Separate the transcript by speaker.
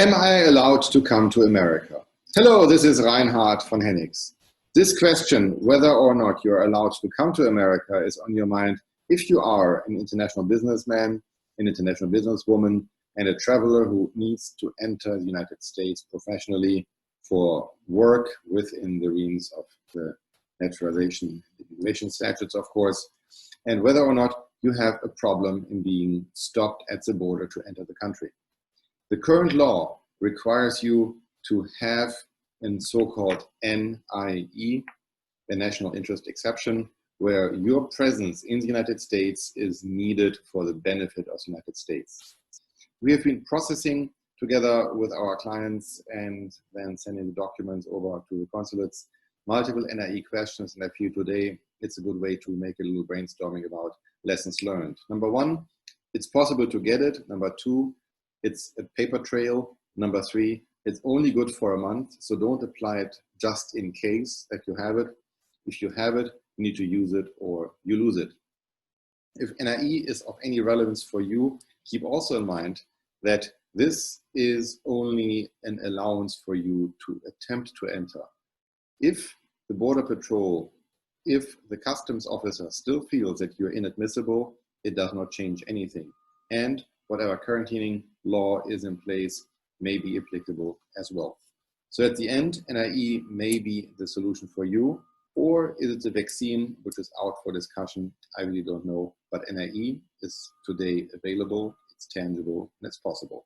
Speaker 1: Am I allowed to come to America? Hello, this is Reinhard von Hennigs. This question, whether or not you're allowed to come to America, is on your mind if you are an international businessman, an international businesswoman, and a traveler who needs to enter the United States professionally for work within the realms of the naturalization, immigration statutes, of course, and whether or not you have a problem in being stopped at the border to enter the country. The current law requires you to have a so-called NIE, the national interest exception, where your presence in the United States is needed for the benefit of the United States. We have been processing together with our clients and then sending the documents over to the consulates, multiple NIE questions, and I feel today it's a good way to make a little brainstorming about lessons learned. Number one, it's possible to get it. Number two, it's a paper trail. Number three, it's only good for a month, so don't apply it just in case that you have it. If you have it, you need to use it or you lose it. If NIE is of any relevance for you, keep also in mind that this is only an allowance for you to attempt to enter. If the Border Patrol, if the customs officer still feels that you're inadmissible, it does not change anything. And whatever quarantining law is in place may be applicable as well. So at the end, NIE may be the solution for you, or is it the vaccine which is out for discussion? I really don't know, but NIE is today available, it's tangible, and it's possible.